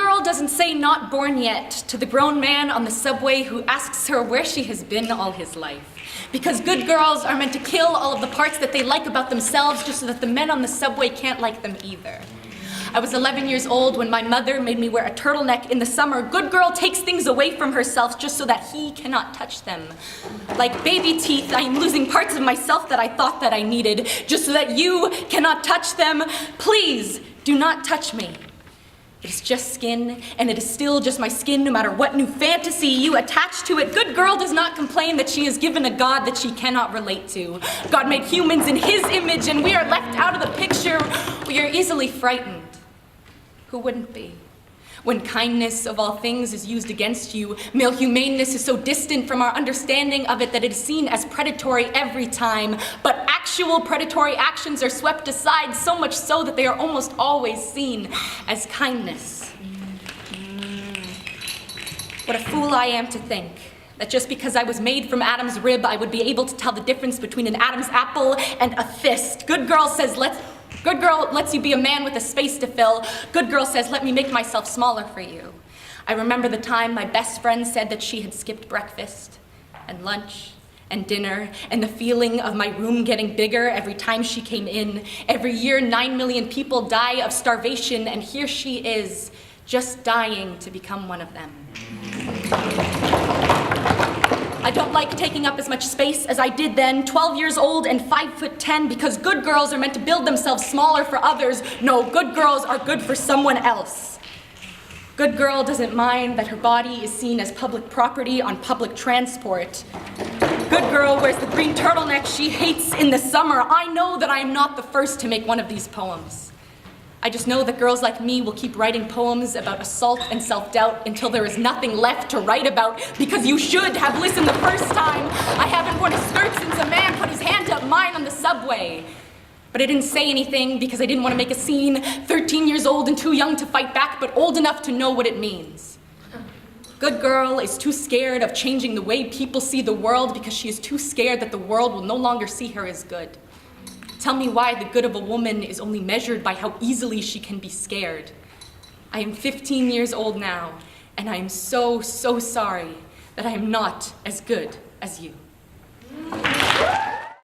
girl doesn't say not born yet to the grown man on the subway who asks her where she has been all his life. Because good girls are meant to kill all of the parts that they like about themselves just so that the men on the subway can't like them either. I was 11 years old when my mother made me wear a turtleneck in the summer. Good girl takes things away from herself just so that he cannot touch them. Like baby teeth, I am losing parts of myself that I thought that I needed just so that you cannot touch them. Please do not touch me. It is just skin, and it is still just my skin no matter what new fantasy you attach to it. Good girl does not complain that she is given a God that she cannot relate to. God made humans in his image, and we are left out of the picture. We are easily frightened. Who wouldn't be? When kindness of all things is used against you, male humaneness is so distant from our understanding of it that it is seen as predatory every time. But actual predatory actions are swept aside, so much so that they are almost always seen as kindness. What a fool I am to think that just because I was made from Adam's rib, I would be able to tell the difference between an Adam's apple and a fist. Good girl lets you be a man with a space to fill. Good girl says, let me make myself smaller for you. I remember the time my best friend said that she had skipped breakfast and lunch and dinner, and the feeling of my room getting bigger every time she came in. Every year, 9 million people die of starvation, and here she is, just dying to become one of them. I don't like taking up as much space as I did then, 12 years old and 5'10", because good girls are meant to build themselves smaller for others. No, good girls are good for someone else. Good girl doesn't mind that her body is seen as public property on public transport. Good girl wears the green turtleneck she hates in the summer. I know that I am not the first to make one of these poems. I just know that girls like me will keep writing poems about assault and self-doubt until there is nothing left to write about, because you should have listened the first time. I haven't worn a skirt since a man put his hand up mine on the subway. But I didn't say anything because I didn't want to make a scene. 13 years old and too young to fight back, but old enough to know what it means. Good girl is too scared of changing the way people see the world because she is too scared that the world will no longer see her as good. Tell me why the good of a woman is only measured by how easily she can be scared. I am 15 years old now, and I am so, so sorry that I am not as good as you.